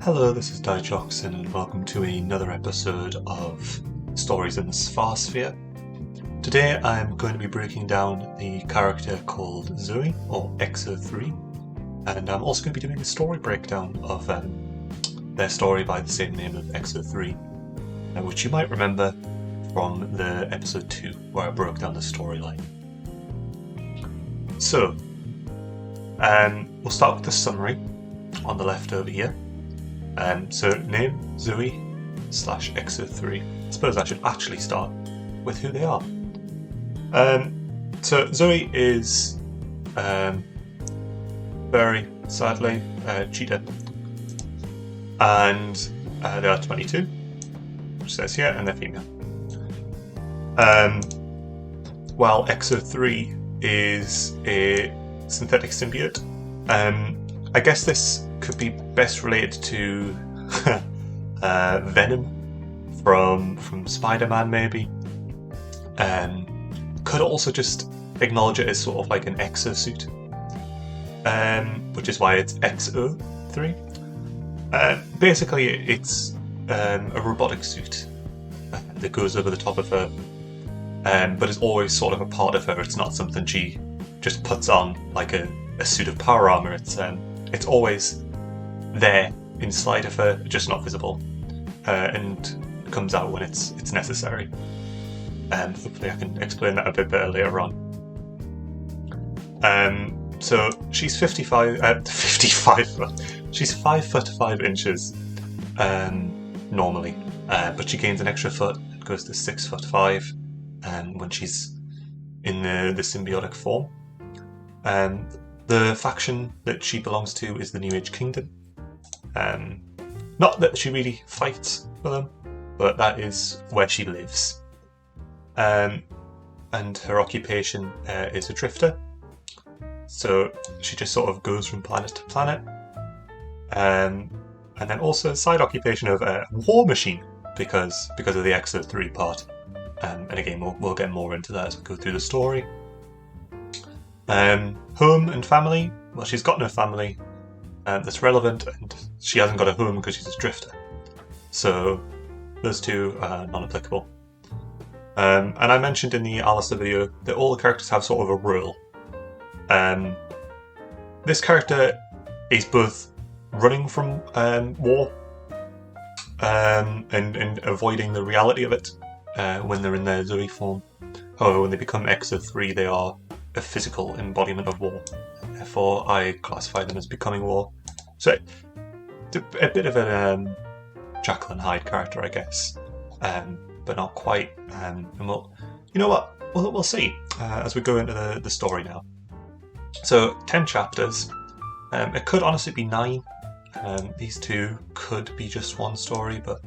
Hello, this is Dijoxin and welcome to another episode of Stories in the Säfärsphere. Today I'm going to be breaking down the character called Zoey, or X0-3, and I'm also going to be doing a story breakdown of their story by the same name of X0-3, which you might remember from the episode 2 where I broke down the storyline. So, we'll start with the summary on the left over here. So name Zoey / X0-3. I suppose I should actually start with who they are. So Zoey is very sadly cheetah, and they are 22, which says here, and they're female. While X0-3 is a synthetic symbiote. I guess this could be best related to Venom from Spider-Man, maybe. Could also just acknowledge it as sort of like an exosuit, which is why it's X0-3. Basically, it's a robotic suit that goes over the top of her, but is always sort of a part of her. It's not something she just puts on like a suit of power armor. It's always there inside of her, just not visible, and comes out when it's necessary. And hopefully I can explain that a bit better later on. So she's 55 foot. She's 5 foot 5 inches normally, but she gains an extra foot. It goes to 6 foot 5 when she's in the symbiotic form. The faction that she belongs to is the New Age Kingdom. Not that she really fights for them, but that is where she lives. And her occupation is a drifter. So she just sort of goes from planet to planet. And then also a side occupation of a war machine because of the X0-3 part. And again, we'll get more into that as we go through the story. Home and family. Well, she's got no family that's relevant, and she hasn't got a home because she's a drifter. So those two are non-applicable. And I mentioned in the Alistair video that all the characters have sort of a role. This character is both running from war and avoiding the reality of it when they're in their Zoey form. However, when they become X0-3, they are a physical embodiment of war. Therefore, I classify them as becoming war. So, a bit of a Jekyll and Hyde character, I guess, but not quite. And you know what? We'll see as we go into the story now. So, 10 chapters. It could honestly be 9. These two could be just one story, but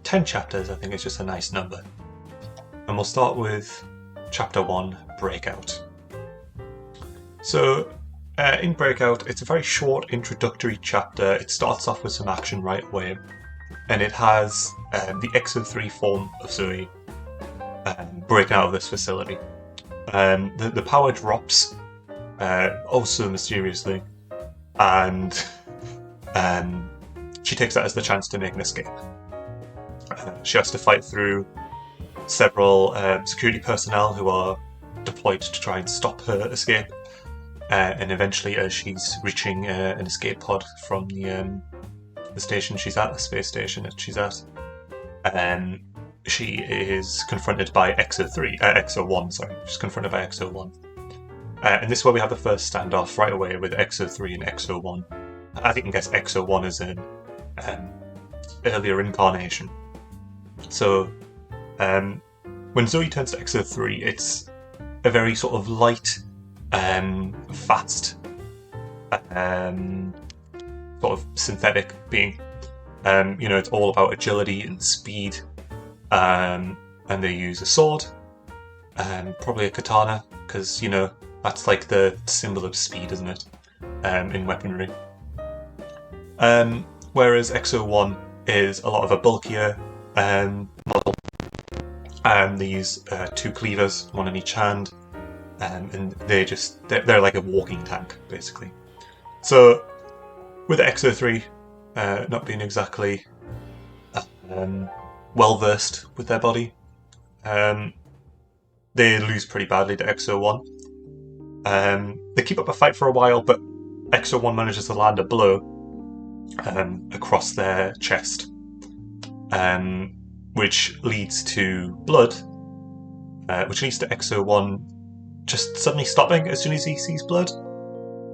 10 chapters I think is just a nice number. And we'll start with Chapter 1, Breakout. So, in Breakout, it's a very short introductory chapter. It starts off with some action right away, and it has the X0-3 form of Zoey breaking out of this facility. The power drops, so mysteriously, and she takes that as the chance to make an escape. She has to fight through several security personnel who are deployed to try and stop her escape, and eventually, as she's reaching an escape pod from the station she's at, the space station that she's at, she is confronted by X0-1. Sorry, she's confronted by X0-1, and this is where we have the first standoff right away with X0-3 and X0-1. I think you can guess X0-1 is an earlier incarnation. So, when Zoey turns to X0-3, it's a very sort of light, fast, sort of synthetic being. It's all about agility and speed, and they use a sword, probably a katana, because, that's like the symbol of speed, isn't it, in weaponry. Whereas X0-1 is a lot of a bulkier model. They use 2 cleavers, one in each hand, and they're like a walking tank, basically. So with X0-3, not being exactly well versed with their body. They lose pretty badly to X0-1. They keep up a fight for a while, but X0-1 manages to land a blow across their chest, which leads to blood, which leads to X0-1 just suddenly stopping as soon as he sees blood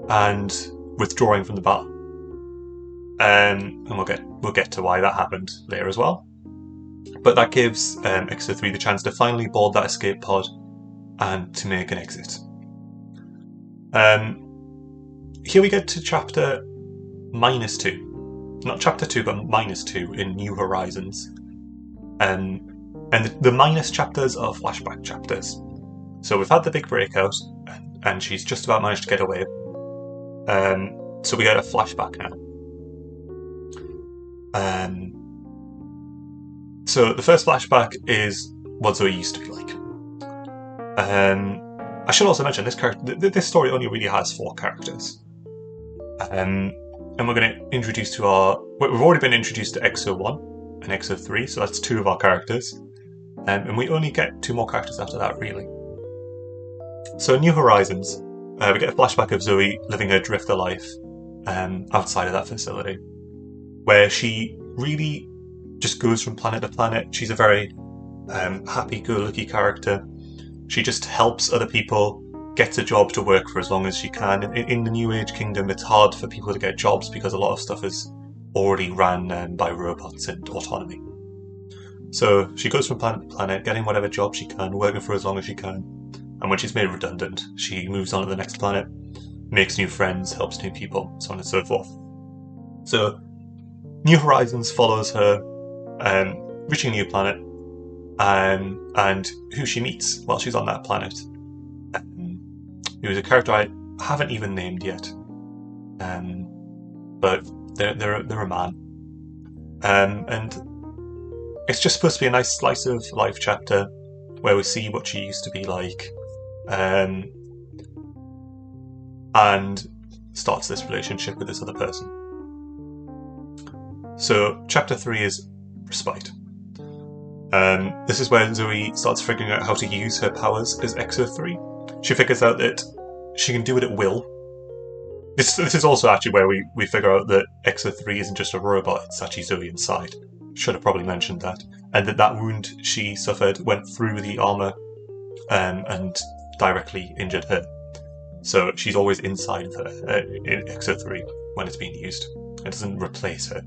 and withdrawing from the battle. And we'll get to why that happened later as well. But that gives X0-3 the chance to finally board that escape pod and to make an exit. Here we get to chapter -2. Not chapter 2, but -2 in New Horizons. And the minus chapters are flashback chapters. So we've had the big breakout, and she's just about managed to get away. So we get a flashback now. So the first flashback is what Zoey used to be like. I should also mention this story only really has 4 characters. And we're going to introduce we've already been introduced to X0-1 and X0-3, so that's 2 of our characters. And we only get 2 more characters after that, really. So New Horizons, we get a flashback of Zoey living her drifter life outside of that facility, where she really just goes from planet to planet. She's a very happy-go-lucky character. She just helps other people, gets a job to work for as long as she can. In the New Age Kingdom, it's hard for people to get jobs because a lot of stuff is already ran by robots and autonomy. So she goes from planet to planet, getting whatever job she can, working for as long as she can. And when she's made redundant, she moves on to the next planet, makes new friends, helps new people, so on and so forth. So New Horizons follows her reaching a new planet and who she meets while she's on that planet. Who's a character I haven't even named yet, but they're a man, and it's just supposed to be a nice slice of life chapter where we see what she used to be like, and starts this relationship with this other person. So chapter 3 is Respite. This is where Zoey starts figuring out how to use her powers as X0-3. She figures out that she can do it at will. This is also actually where we figure out that X0-3 isn't just a robot, it's actually Zoey inside. Should have probably mentioned that. And that wound she suffered went through the armour and directly injured her. So she's always inside of her, in X0-3 when it's being used. It doesn't replace her.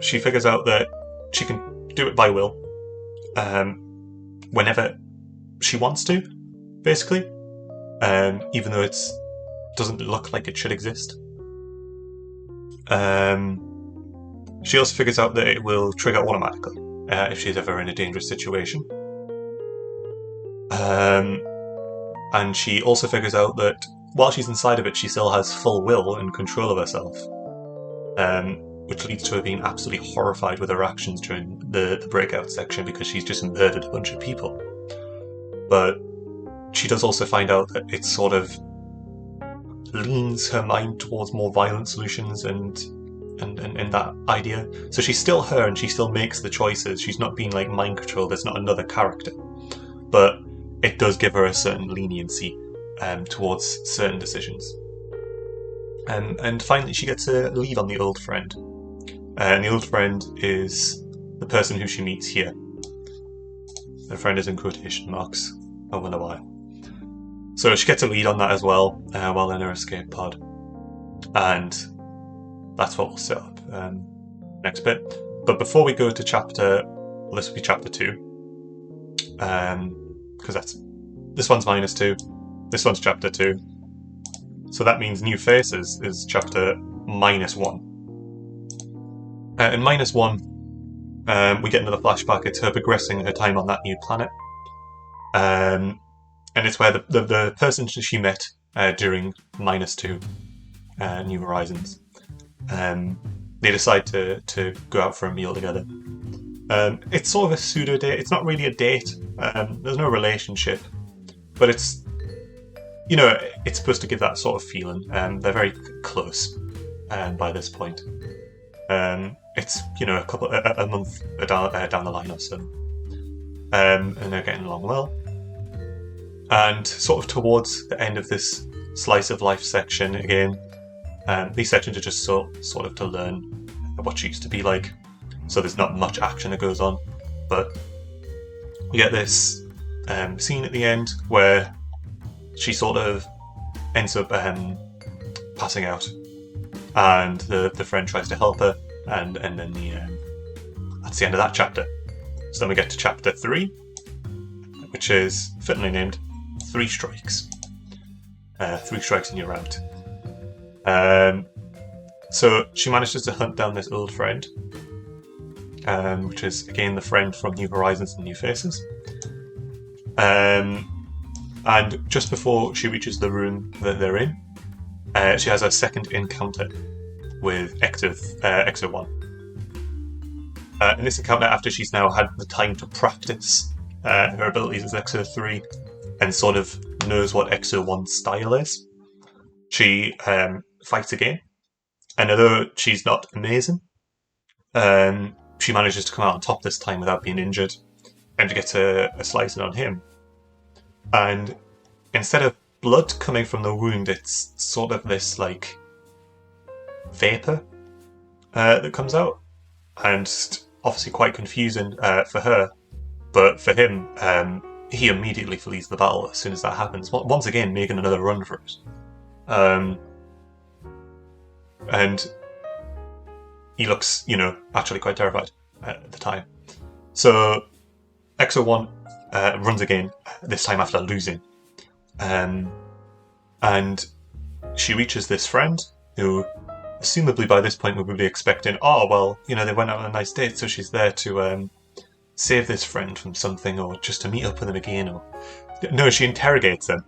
She figures out that she can do it by will, whenever she wants to, basically, even though it doesn't look like it should exist. She also figures out that it will trigger automatically if she's ever in a dangerous situation. And she also figures out that while she's inside of it, she still has full will and control of herself, which leads to her being absolutely horrified with her actions during the breakout section because she's just murdered a bunch of people. But she does also find out that it sort of leans her mind towards more violent solutions and that idea. So she's still her and she still makes the choices. She's not being like mind controlled, there's not another character. But it does give her a certain leniency towards certain decisions. And finally she gets a lead on the old friend. And the old friend is the person who she meets here. The friend is in quotation marks. I wonder why. So she gets a lead on that as well, while in her escape pod. And that's what we'll set up next bit. But before we go to this will be chapter 2. Because this one's -2, this one's chapter 2. So that means New Faces is chapter -1. In -1, we get another flashback. It's her progressing her time on that new planet. And it's where the person she met during -2, New Horizons, they decide to go out for a meal together. It's sort of a pseudo date. It's not really a date. There's no relationship, but it's supposed to give that sort of feeling. They're very close. by this point. It's, you know, a month down the line or so. And they're getting along well. And sort of towards the end of this slice of life section, again, these sections are just sort of to learn what she used to be like. So there's not much action that goes on, but we get this scene at the end where she sort of ends up passing out, and the friend tries to help her, and then that's the end of that chapter. So then we get to chapter 3, which is fittingly named 3 Strikes. 3 strikes and you're out. So she manages to hunt down this old friend, which is again the friend from New Horizons and New Faces. And just before she reaches the room that they're in, she has a second encounter with X0-1. In this encounter, after she's now had the time to practice her abilities as X0-3 and sort of knows what X0-1's style is, she fights again. And although she's not amazing, she manages to come out on top this time without being injured, and she gets a slicing on him. And instead of blood coming from the wound, it's sort of this like vapor that comes out, and obviously quite confusing for her, but for him, he immediately flees the battle as soon as that happens, once again making another run for it. And he looks, you know, actually quite terrified at the time. So X0-1 runs again, this time after losing. And she reaches this friend who, assumably by this point, we would be expecting, oh, well, you know, they went out on a nice date, so she's there to save this friend from something, or just to meet up with him again. Or no, she interrogates him.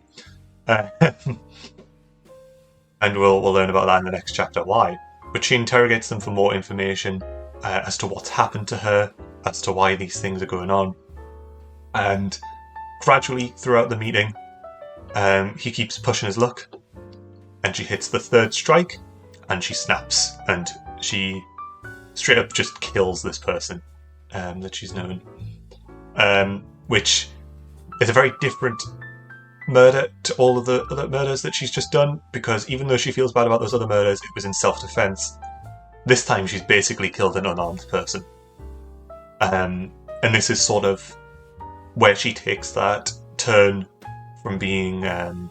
And we'll learn about that in the next chapter, why. But she interrogates them for more information as to what's happened to her, as to why these things are going on. And gradually, throughout the meeting, he keeps pushing his luck, and she hits the 3rd strike, and she snaps, and she straight up just kills this person that she's known. Which is a very different murder to all of the other murders that she's just done, because even though she feels bad about those other murders, it was in self-defense. This time she's basically killed an unarmed person. And this is sort of where she takes that turn from being a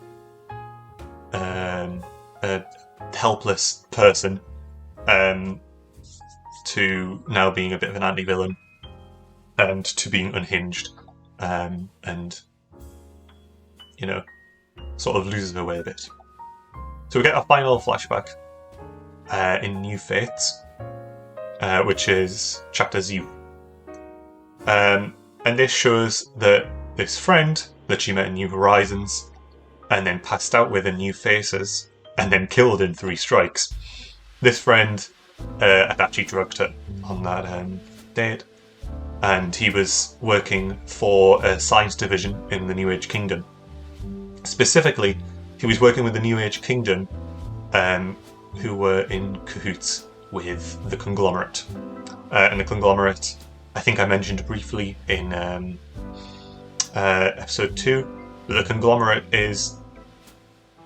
helpless person to now being a bit of an anti-villain, and to being unhinged, and, you know, sort of loses her way a bit. So we get a final flashback in New Fates, which is chapter 0. And this shows that this friend that she met in New Horizons, and then passed out with in New Faces, and then killed in 3 strikes, this friend had actually drugged her on that date, and he was working for a science division in the New Age Kingdom. Specifically, he was working with the New Age Kingdom, who were in cahoots with the Conglomerate. And the Conglomerate, I think I mentioned briefly in episode 2, that the Conglomerate is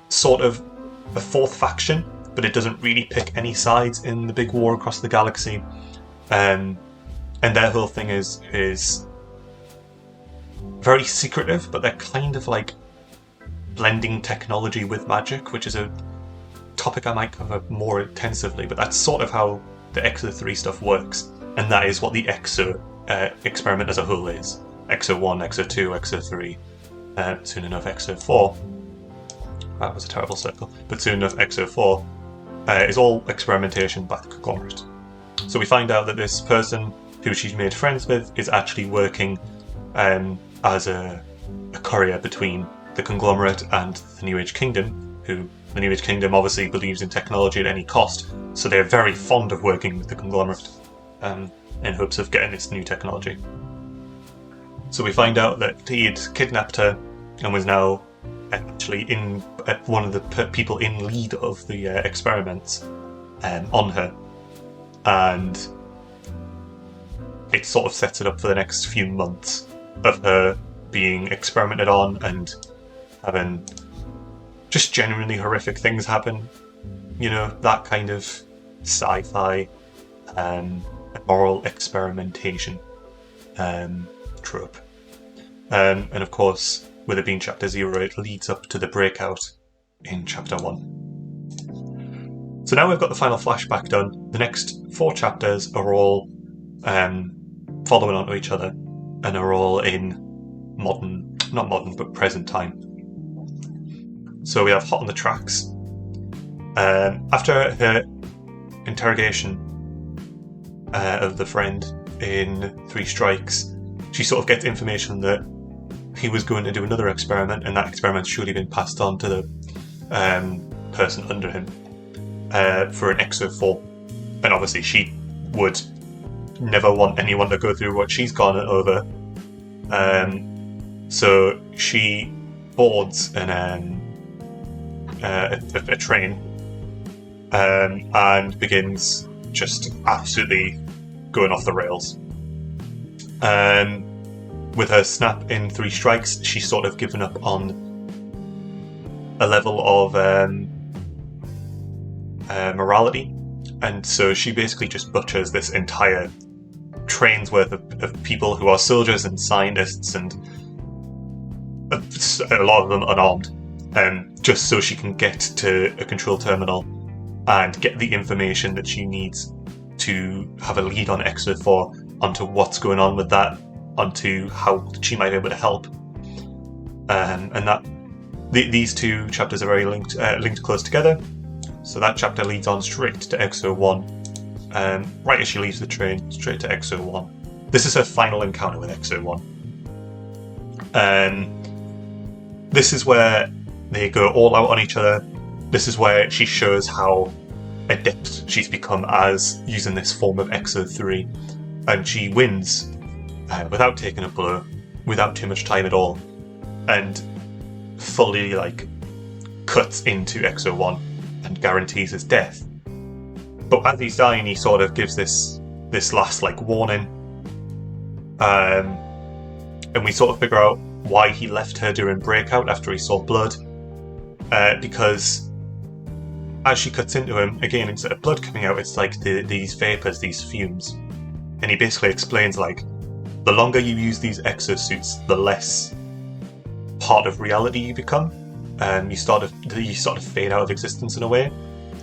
sort of a 4th faction, but it doesn't really pick any sides in the big war across the galaxy. And their whole thing is very secretive, but they're kind of like blending technology with magic, which is a topic I might cover more intensively, but that's sort of how the X0-3 stuff works, and that is what the X0 experiment as a whole is. X0-1, X0-2, X0-3, soon enough X0-4. That was a terrible circle, but soon enough X0-4 is all experimentation by the Conglomerate. So we find out that this person who she's made friends with is actually working as a courier between the Conglomerate and the New Age Kingdom, who the New Age Kingdom obviously believes in technology at any cost, so they're very fond of working with the Conglomerate in hopes of getting this new technology. So we find out that he had kidnapped her and was now actually one of the people in lead of the experiments, on her, and it sort of sets it up for the next few months of her being experimented on and having just genuinely horrific things happen. You know, that kind of sci-fi moral experimentation trope. And of course, with it being Chapter 0, it leads up to the breakout in Chapter 1. So now we've got the final flashback done. The next 4 chapters are all following onto each other and are all in not modern, but present time. So we have Hot on the Tracks. After her interrogation of the friend in 3 Strikes, she sort of gets information that he was going to do another experiment, and that experiment's surely been passed on to the person under him for an X0-4. And obviously she would never want anyone to go through what she's gone over. So she boards a train and begins just absolutely going off the rails. With her snap in 3 Strikes, she's sort of given up on a level of morality, and so she basically just butchers this entire train's worth of people who are soldiers and scientists, and a lot of them unarmed, just so she can get to a control terminal and get the information that she needs to have a lead on X0-4 onto what's going on with that, onto how she might be able to help. And that these 2 chapters are very linked close together. So that chapter leads on straight to X0-1. Right as she leaves the train, straight to X0-1. This is her final encounter with X0-1. This is where they go all out on each other. This is where she shows how adept she's become as using this form of X0-3, and she wins without taking a blow, without too much time at all, and fully cuts into X0-1 and guarantees his death. But as he's dying, he sort of gives this last warning, and we sort of figure out why he left her during breakout after he saw blood, because as she cuts into him, again, instead of blood coming out, it's these vapors, these fumes. And he basically explains the longer you use these exosuits, the less part of reality you become. You sort of fade out of existence in a way,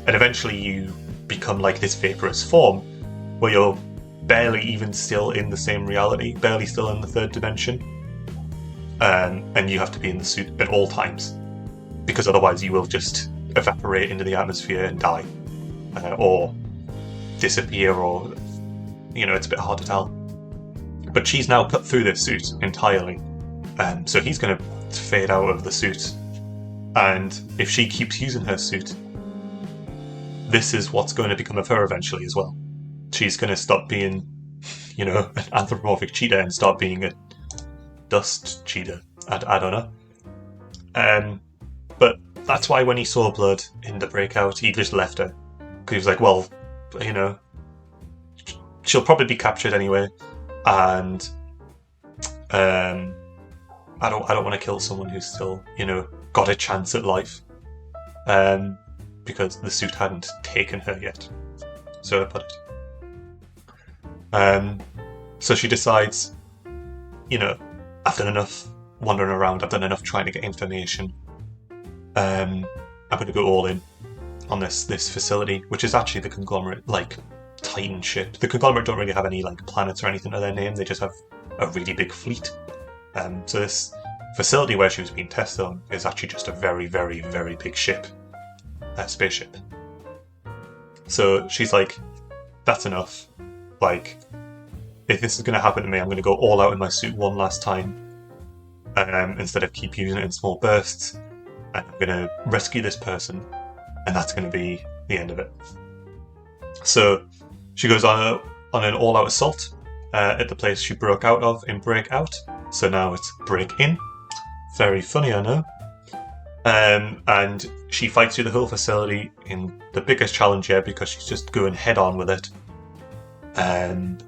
and eventually you become this vaporous form where you're barely even still in the same reality, barely still in the 3rd dimension, and you have to be in the suit at all times, because otherwise you will just evaporate into the atmosphere and die, or disappear, or it's a bit hard to tell. But she's now cut through this suit entirely, so he's going to fade out of the suit, and if she keeps using her suit, this is what's going to become of her eventually as well. She's going to stop being, an anthropomorphic cheetah and start being a dust cheetah. I don't know. But that's why when he saw blood in the breakout, he just left her. Because he was like, well, she'll probably be captured anyway, and I don't want to kill someone who's still, got a chance at life. Because the suit hadn't taken her yet. So I put it. So she decides, I've done enough wandering around, I've done enough trying to get information. I'm going to go all in on this facility, which is actually the conglomerate, Titan ship. The conglomerate don't really have any planets or anything to their name, they just have a really big fleet. So this facility where she was being tested on is actually just a very, very, very big ship. Spaceship. So she's like, that's enough. If this is going to happen to me, I'm going to go all out in my suit one last time, instead of keep using it in small bursts, and I'm going to rescue this person, and that's going to be the end of it. So she goes on an all-out assault at the place she broke out of in Breakout. So now it's Break In. Very funny, I know. And she fights through the whole facility in the biggest challenge yet because she's just going head on with it. And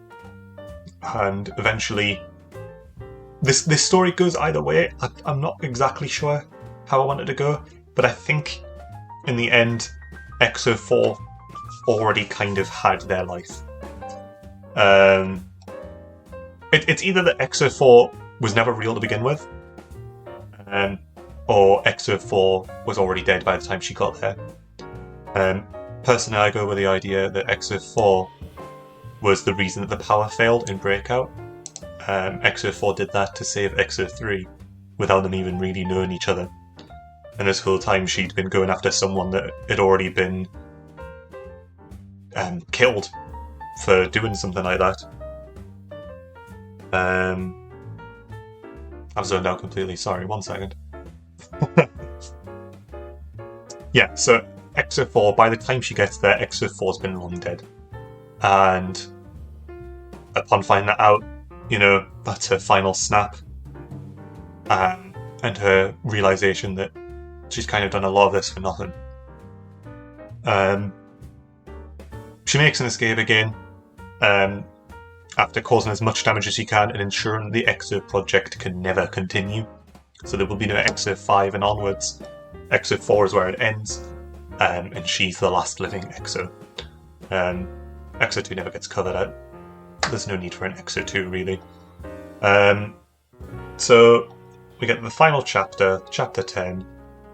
eventually, this story goes either way. I'm not exactly sure how I want it to go, but I think in the end, X0-4 already kind of had their life. It's either that X0-4 was never real to begin with, or X0-4 was already dead by the time she got there. Personally, I go with the idea that X0-4 was the reason that the power failed in Breakout. X0-4 did that to save X0-3 without them even really knowing each other. And this whole time she'd been going after someone that had already been killed for doing something like that. I've zoned out completely, sorry, 1 second. Yeah, so X0-4, by the time she gets there, X0-4's been long dead. And upon finding that out, that's her final snap. And her realisation that she's kind of done a lot of this for nothing. She makes an escape again, after causing as much damage as she can and ensuring the X0 project can never continue. So there will be no X0-5 and onwards. X0-4 is where it ends, and she's the last living X0. X0-2 never gets covered out. There's no need for an X0-2 really. So we get the final chapter, chapter 10,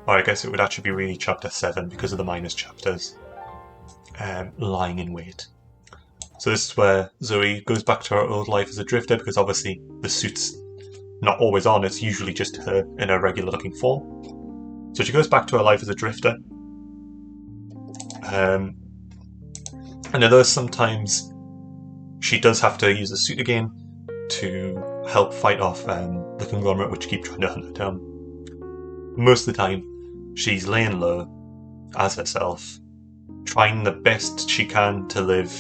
or I guess it would actually be really chapter 7 because of the minus chapters, lying in wait. So this is where Zoey goes back to her old life as a drifter, because obviously the suit's not always on, it's usually just her in her regular looking form. So she goes back to her life as a drifter. And although sometimes she does have to use the suit again to help fight off the conglomerate which keep trying to hunt her down, most of the time she's laying low as herself, trying the best she can to live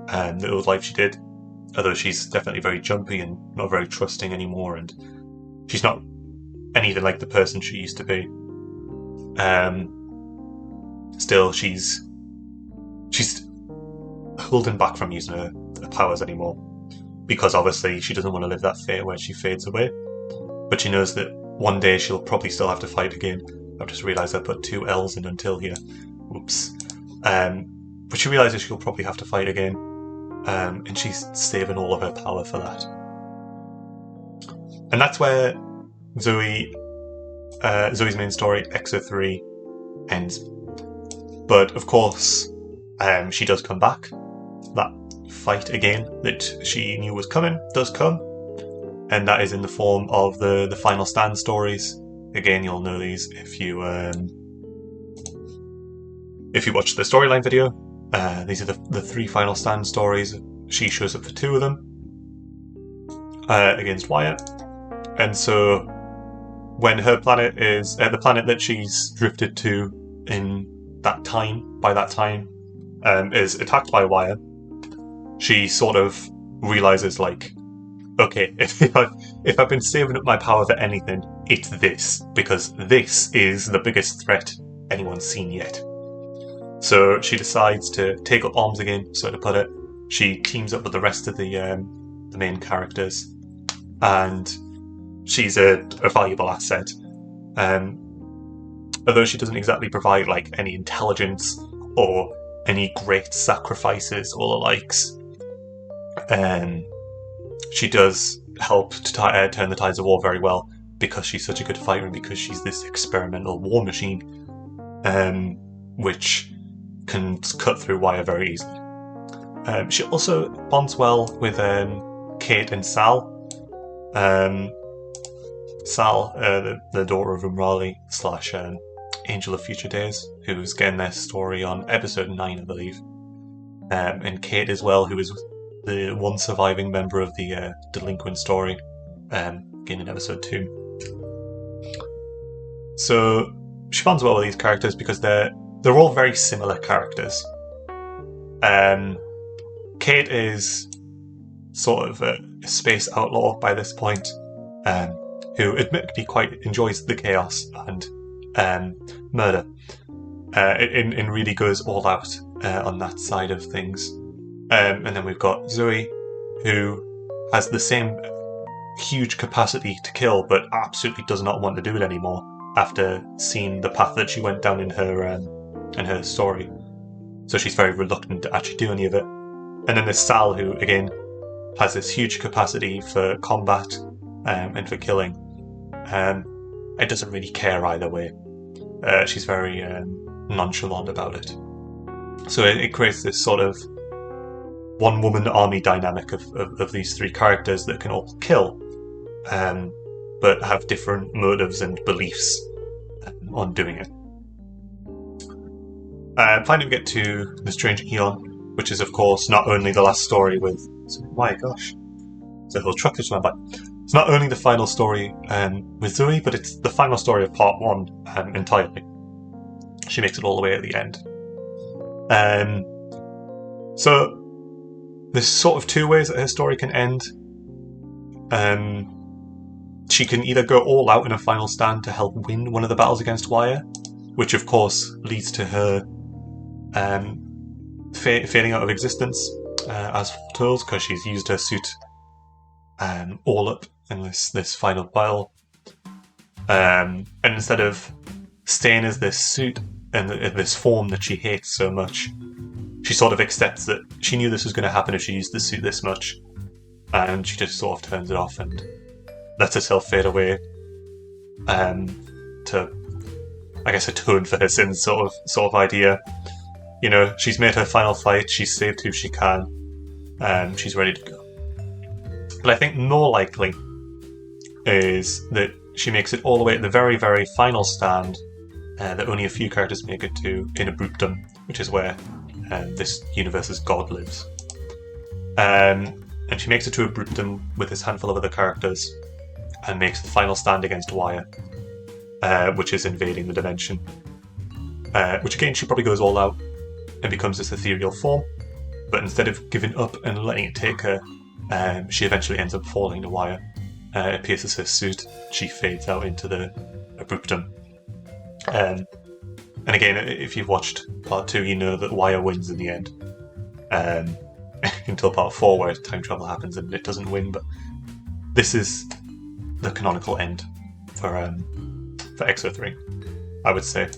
the old life she did, although she's definitely very jumpy and not very trusting anymore, and she's not anything like the person she used to be. Still, she's holding back from using her powers anymore, because obviously she doesn't want to live that fate where she fades away. But she knows that one day she'll probably still have to fight again. I've just realised I put 2 L's in until here. Whoops. But she realises she'll probably have to fight again, and she's saving all of her power for that. And that's where Zoey's main story, X0-3, ends. But of course, she does come back. That fight again that she knew was coming does come, and that is in the form of the Final Stand stories. Again, you'll know these if you watch the storyline video. These are the 3 Final Stand stories. She shows up for 2 of them against Wyatt, and so when her planet is the planet that she's drifted to by that time is attacked by Wyatt, she sort of realizes, like, okay, if I've been saving up my power for anything, it's this, because this is the biggest threat anyone's seen yet. So she decides to take up arms again, so to put it. She teams up with the rest of the main characters, and she's a valuable asset. Although she doesn't exactly provide like any intelligence or any great sacrifices or the likes, she does help to turn the tides of war very well, because she's such a good fighter and because she's this experimental war machine, which can cut through wire very easily. She also bonds well with Kate and Sal. Sal, the daughter of Umrali / Angel of Future Days, who's getting their story on episode 9, I believe. And Kate as well, who is the one surviving member of the Delinquent story, again in episode 2. So she bonds well with these characters because they're all very similar characters. Kate is sort of a space outlaw by this point, who admittedly quite enjoys the chaos and murder. It really goes all out on that side of things. And then we've got Zoey, who has the same huge capacity to kill, but absolutely does not want to do it anymore after seeing the path that she went down in her story. So she's very reluctant to actually do any of it. And then there's Sal, who again has this huge capacity for combat and for killing. It doesn't really care either way. She's very nonchalant about it. So it creates this sort of one-woman army dynamic of these three characters that can all kill, but have different motives and beliefs on doing it. Finally we get to The Strange Eon, which is of course not only the last story with... My gosh, there's a whole truck just went by. It's not only the final story with Zoey, but it's the final story of part 1 entirely. She makes it all the way at the end. So there's sort of two ways that her story can end. She can either go all out in a final stand to help win one of the battles against Wire, which of course leads to her fading out of existence as foretold, because she's used her suit all up in this final battle. And instead of staying as this suit and this form that she hates so much, she sort of accepts that she knew this was going to happen if she used the suit this much, and she just sort of turns it off and lets herself fade away to, I guess, atone for her sins sort of idea. You know, she's made her final fight, she's saved who she can, and she's ready to go. But I think more likely is that she makes it all the way at the very, very final stand that only a few characters make it to in Abruptum, which is where this universe's god lives. And she makes it to Abruptum with this handful of other characters and makes the final stand against Wire, which is invading the dimension. Which again, she probably goes all out and becomes this ethereal form, but instead of giving up and letting it take her, she eventually ends up falling to Wire. It pierces her suit, she fades out into the Abruptum. And again, if you've watched part 2, you know that Wire wins in the end. Until part 4, where time travel happens and it doesn't win, but this is the canonical end for X0-3, I would say.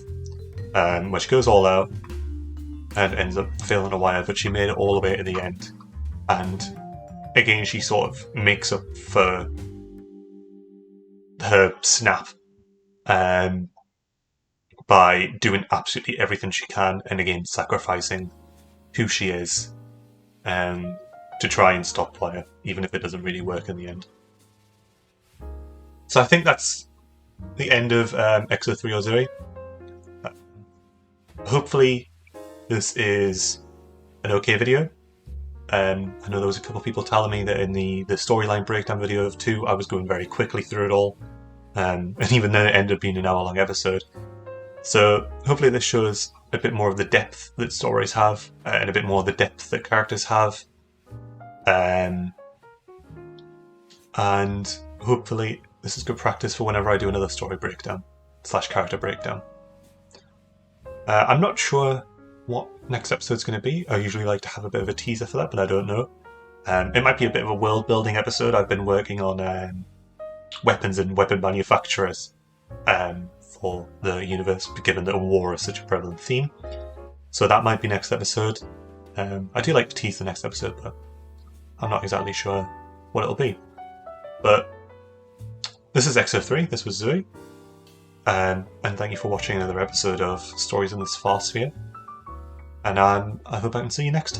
Where she goes all out and ends up failing a Wire, but she made it all the way to the end. And again, she sort of makes up for her snap by doing absolutely everything she can, and again sacrificing who she is to try and stop Wire, even if it doesn't really work in the end. So I think that's the end of X0-3 or Zoey. Hopefully this is an okay video. I know there was a couple of people telling me that in the storyline breakdown video of 2 I was going very quickly through it all, and even then it ended up being an hour-long episode. So hopefully this shows a bit more of the depth that stories have, and a bit more of the depth that characters have. And hopefully this is good practice for whenever I do another story breakdown / character breakdown. I'm not sure what next episode's going to be. I usually like to have a bit of a teaser for that, but I don't know. It might be a bit of a world-building episode. I've been working on weapons and weapon manufacturers for the universe, given that war is such a prevalent theme. So that might be next episode. I do like to tease the next episode, but I'm not exactly sure what it'll be. But this is X0-3, this was Zoey, and thank you for watching another episode of Stories in the Säfärsphere, and I hope I can see you next time.